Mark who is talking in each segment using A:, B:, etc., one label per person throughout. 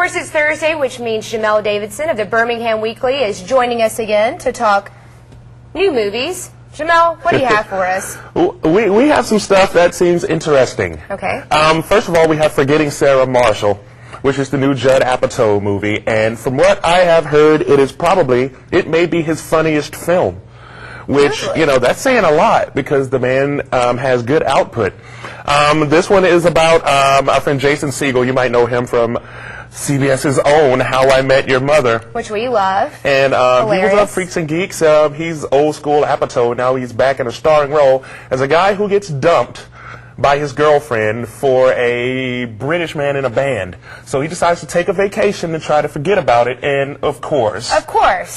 A: course, it's Thursday, which means Jamel Davidson of the Birmingham Weekly is joining us again to talk new movies. Jamel, what do you have for us?
B: We have some stuff that seems interesting.
A: Okay.
B: First of all, we have Forgetting Sarah Marshall, which is the new Judd Apatow movie, and from what I have heard, it may be his funniest film, which, you know, that's saying a lot because the man has good output. This one is about our friend Jason Segel. You might know him from CBS's own How I Met Your Mother,
A: which we love.
B: And he was on Freaks and Geeks. He's old school Apatow. Now he's back in a starring role as a guy who gets dumped by his girlfriend for a British man in a band. So he decides to take a vacation and try to forget about it, and of course,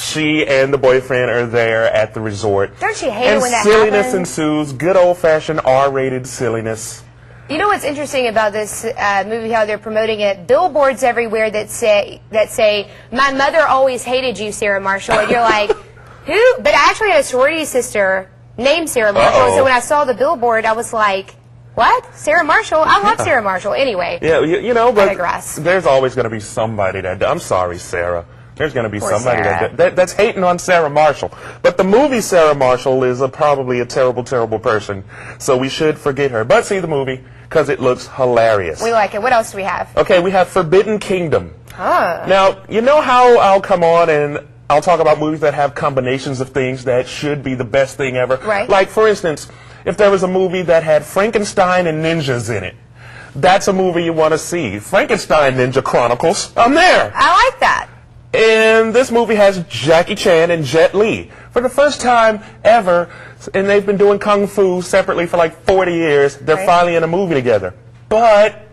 B: she and the boyfriend are there at the resort.
A: Don't you hate it when that happens?
B: And silliness ensues, good old-fashioned R-rated silliness.
A: You know what's interesting about this movie, how they're promoting it? Billboards everywhere that say, my mother always hated you, Sarah Marshall, and you're like, who? But I actually had a sorority sister named Sarah Marshall, so when I saw the billboard, I was like, what? Sarah Marshall? I love Sarah Marshall. Anyway.
B: Yeah, you know, but
A: I digress.
B: There's always going to be somebody that... I'm sorry, Sarah. There's going to be
A: Poor
B: somebody
A: Sarah.
B: that's hating on Sarah Marshall. But the movie Sarah Marshall is probably a terrible, terrible person, so we should forget her. But see the movie, because it looks hilarious.
A: We like it. What else do we have?
B: Okay, we have Forbidden Kingdom.
A: Ah.
B: Now, you know how I'll come on and I'll talk about movies that have combinations of things that should be the best thing ever?
A: Right.
B: Like, for instance, if there was a movie that had Frankenstein and ninjas in it, that's a movie you want to see. Frankenstein Ninja Chronicles, I'm there.
A: I like that.
B: And this movie has Jackie Chan and Jet Li. For the first time ever, and they've been doing Kung Fu separately for like 40 years, they're finally in a movie together. But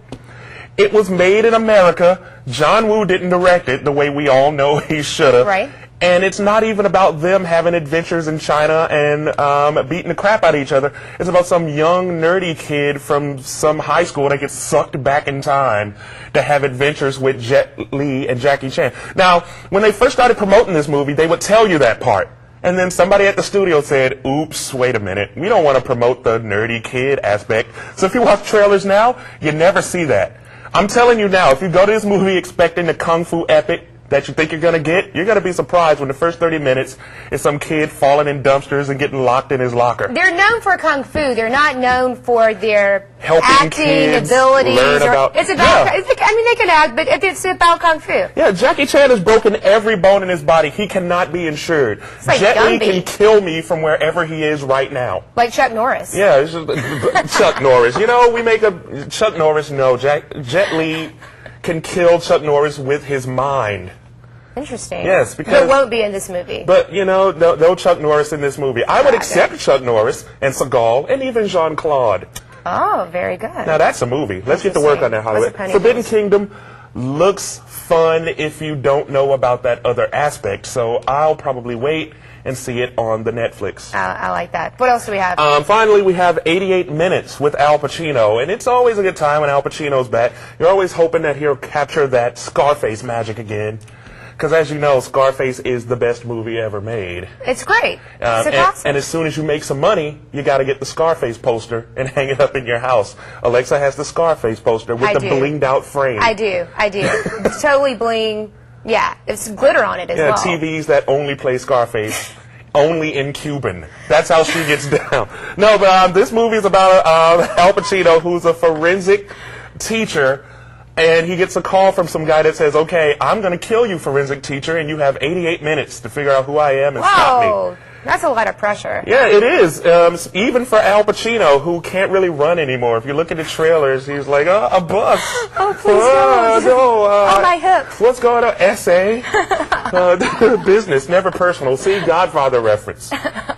B: it was made in America. John Woo didn't direct it the way we all know he should have.
A: Right.
B: And it's not even about them having adventures in China and beating the crap out of each other. It's about some young, nerdy kid from some high school that gets sucked back in time to have adventures with Jet Li and Jackie Chan. Now, when they first started promoting this movie, they would tell you that part. And then somebody at the studio said, oops, wait a minute. We don't want to promote the nerdy kid aspect. So if you watch trailers now, you never see that. I'm telling you now, if you go to this movie expecting the Kung Fu epic that you think you're going to get, you're going to be surprised when the first 30 minutes is some kid falling in dumpsters and getting locked in his locker.
A: They're known for Kung Fu. They're not known for their
B: helping
A: acting
B: kids
A: abilities.
B: Learn about,
A: it's about, I mean, they can act, but it's about Kung Fu.
B: Yeah, Jackie Chan has broken every bone in his body. He cannot be insured.
A: Like
B: Jet Li can kill me from wherever he is right now.
A: Like Chuck Norris.
B: Yeah, it's just, Chuck Norris. You know, we make a Chuck Norris, no. Jet Li can kill Chuck Norris with his mind.
A: Interesting.
B: Yes, because...
A: There won't be in this movie.
B: But, you know, no Chuck Norris in this movie. I would accept Chuck Norris and Seagal and even Jean-Claude.
A: Oh, very good.
B: Now, that's a movie. Let's get to work on that, Hollywood. Forbidden Kingdom looks fun if you don't know about that other aspect, so I'll probably wait and see it on the Netflix.
A: I like that. What else do we have?
B: Finally, we have 88 Minutes with Al Pacino, and it's always a good time when Al Pacino's back. You're always hoping that he'll capture that Scarface magic again. Because as you know, Scarface is the best movie ever made.
A: It's great. It's
B: and as soon as you make some money, you got to get the Scarface poster and hang it up in your house. Alexa has the Scarface poster with the blinged out frame.
A: I do. It's totally bling. Yeah, it's glitter on it as well.
B: Yeah, TVs that only play Scarface. Only in Cuban. That's how she gets down. No, but this movie is about Al Pacino, who's a forensic teacher. And he gets a call from some guy that says, okay, I'm going to kill you, forensic teacher, and you have 88 minutes to figure out who I am and stop me.
A: That's a lot of pressure.
B: Yeah, it is. Even for Al Pacino, who can't really run anymore. If you look at the trailers, he's like, oh, a bus.
A: Oh, please don't. Oh, my hips.
B: What's going on? Essay? Business, never personal. See, Godfather reference.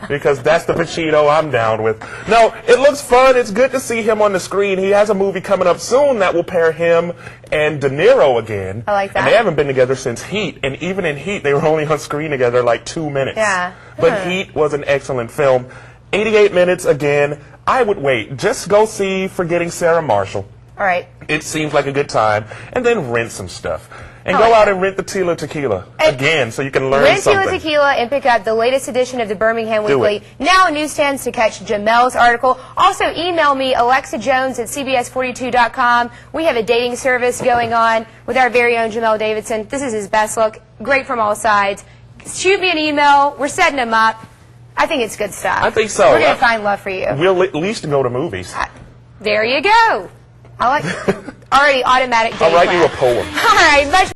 B: Because that's the Pacino I'm down with. No, it looks fun. It's good to see him on the screen. He has a movie coming up soon that will pair him and De Niro again.
A: I like that.
B: And they haven't been together since Heat. And even in Heat, they were only on screen together like 2 minutes.
A: Yeah.
B: But Heat was an excellent film. 88 minutes again. I would wait. Just go see Forgetting Sarah Marshall.
A: All right.
B: It seems like a good time. And then rent some stuff. And
A: Oh,
B: go
A: yeah.
B: out and rent the Tila Tequila again so you can learn
A: Rent
B: something.
A: Tila Tequila and pick up the latest edition of the Birmingham
B: Do
A: Weekly.
B: it.
A: Now in newsstands to catch Jamel's article. Also email me, alexajones@cbs42.com. We have a dating service going on with our very own Jamel Davidson. This is his best look. Great from all sides. Shoot me an email. We're setting him up. I think it's good stuff.
B: I think so.
A: We're going to find love for you.
B: We'll at least go to movies.
A: There you go. I like already automatic dating
B: I'll write you a
A: plan.
B: poem.
A: All right. Much